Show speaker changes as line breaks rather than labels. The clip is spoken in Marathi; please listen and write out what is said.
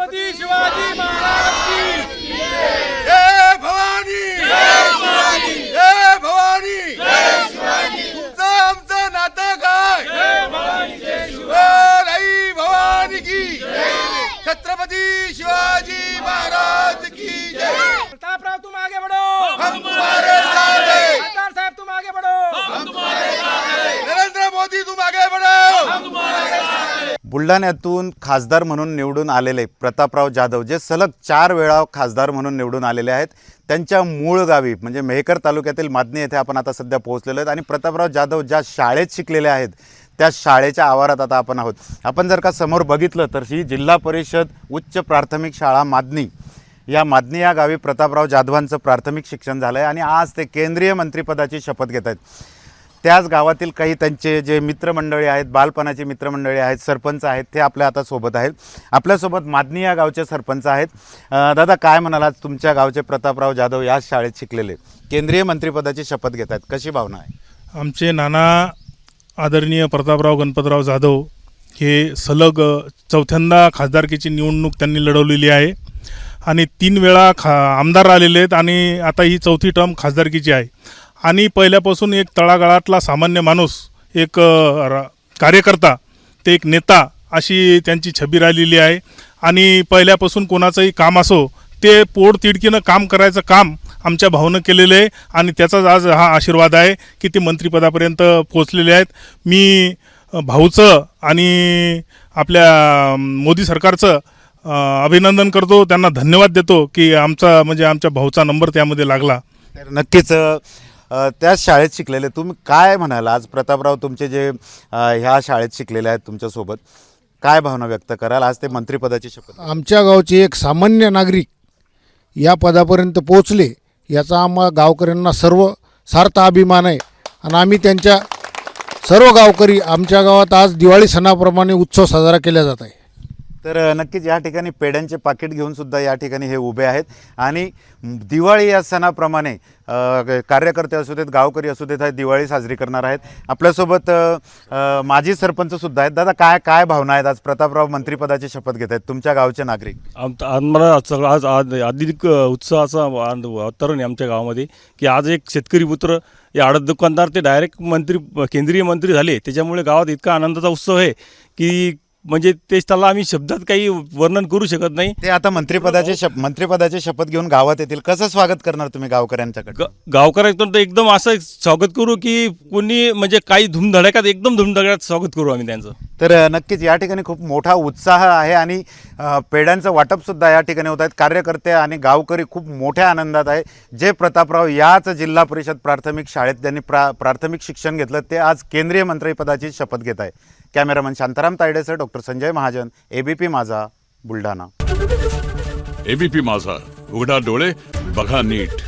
छत्रपती शिवाजी महाराज की
जय भवानी जय शिवाजी जय भवानी जय शिवाजी तुमचं आमचं नातं काय
जय भवानी जय शिवाजी
आई भवानी की छत्रपती शिवाजी महाराज की जय।
प्रतापराव तुम आगे बढ़ो,
हम तुम्हारे साथ हैं।
सरदार साहब तुम आगे बढ़ो, हम तुम्हारे साथ हैं।
नरेंद्र मोदी तुम आगे बढ़ो,
हम तुम्हारे साथ हैं।
बुलढाण्यातून खासदार म्हणून निवडून आलेले प्रतापराव जाधव जे सलग 4 वेळा खासदार म्हणून निवडून आलेले आहेत, त्यांच्या मूळ गावी म्हणजे मेहकर तालुक्यातील मादणी येथे आपण आता सध्या पोहोचलेलो आहेत आणि प्रतापराव जाधव ज्या शाळेत शिकलेले आहेत त्या शाळेच्या आवारात आता आपण आहोत। आपण जर का समोर बघितलं तर ही जिल्हा परिषद उच्च प्राथमिक शाळा मादणी, या मादणी या गावी प्रतापराव जाधवांचं प्राथमिक शिक्षण झालं आहे आणि आज ते केंद्रीय मंत्रिपदाची शपथ घेत आहेत। त्याच गावातील काही त्यांचे जे मित्रमंडळी आहेत, बालपणाचे मित्रमंडळी आहेत, सरपंच आहेत, ते आपल्या आता सोबत आहेत। आपल्यासोबत मादणी या गावचे सरपंच आहेत। दादा काय म्हणाल, आज तुमच्या गावचे प्रतापराव जाधव या शाळेत शिकलेले केंद्रीय मंत्रिपदाची शपथ घेत आहेत, कशी भावना आहे?
आमचे नाना आदरणीय प्रतापराव गणपतराव जाधव हे सलग 4थ्यांदा खासदारकीची निवडणूक त्यांनी लढवलेली आहे आणि 3 वेळा आमदार आलेले आहेत आणि आता ही 4थी टर्म खासदारकीची आहे आणि पहिल्यापासून एक तळागाळातला सामान्य माणूस, एक कार्यकर्ता, ते एक नेता अशी त्यांची छबी राहिलेली आहे आणि पहिल्यापासून कोणाचंही काम असो ते पोटतिडकीनं काम करायचं काम आमच्या भाऊनं केलेलं आहे आणि त्याचाच आज हा आशीर्वाद आहे की ते मंत्रिपदापर्यंत पोहोचलेले आहेत। मी भाऊचं आणि आपल्या मोदी सरकारचं अभिनंदन करतो, त्यांना धन्यवाद देतो की आमच्या भाऊचा नंबर त्यामध्ये लागला।
तर नक्कीच त्या शाळेत शिकलेले तुम्ही काय म्हणाल, आज प्रतापराव तुमचे जे ह्या शाळेत शिकलेले आहेत तुमच्यासोबत, काय भावना व्यक्त कराल? आज ते मंत्रिपदाची शपथ
आमच्या गावचे एक सामान्य नागरिक या पदापर्यंत पोहोचले याचा आम्हा गावकऱ्यांना सर्व सार्थ अभिमान आहे आणि आम्ही त्यांच्या सर्व गावकरी आमच्या गावात आज दिवाळी सणाप्रमाणे उत्सव साजरा केला जात आहे।
तर नक्कीच या ठिकाणी पेड्यांचे पाकिट घेऊन सुद्धा या ठिकाणी हे उभे आहेत आणि दिवाळी या सणाप्रमाणे कार्यकर्ते असू देत, गावकरी असू देत, दिवाळी साजरी करणार आहेत। आपल्यासोबत माजी सरपंच सुद्धा आहेत। दादा काय भावना आहेत, आज प्रतापराव मंत्रिपदाची शपथ घेत आहेत तुमच्या गावचे नागरिक?
आम्हाला सगळं आज अधिक उत्साहाचा वातावरण आहे आमच्या गावामध्ये की आज एक शेतकरी पुत्र या आडत दुकानदार ते डायरेक्ट केंद्रीय मंत्री झाले, त्याच्यामुळे गावात इतका आनंदाचा उत्सव आहे की म्हणजे ते त्याला आम्ही शब्दात काही वर्णन करू शकत नाही।
ते आता मंत्रिपदाचे शपथ घेऊन गावात येतील, कसं स्वागत करणार तुम्ही गावकऱ्यांच्याकडे?
गावकऱ्यांकडून तर एकदम असं स्वागत करू की कोणी म्हणजे काही एकदम धुमधडाक्यात स्वागत करू आम्ही त्यांचं।
तर नक्कीच या ठिकाणी खूप मोठा उत्साह आहे आणि पेड्यांचं वाटपसुद्धा या ठिकाणी होत आहेत। कार्यकर्ते आणि गावकरी खूप मोठ्या आनंदात आहे। जे प्रतापराव याच जिल्हा परिषद प्राथमिक शाळेत त्यांनी प्राथमिक शिक्षण घेतलं ते आज केंद्रीय मंत्रिपदाची शपथ घेत आहे। कॅमेरामन शांताराम तायडेसह डॉक्टर संजय महाजन, एबीपी माझा, बुलढाणा।
एबीपी माझा, उघडा डोळे बघा नीट।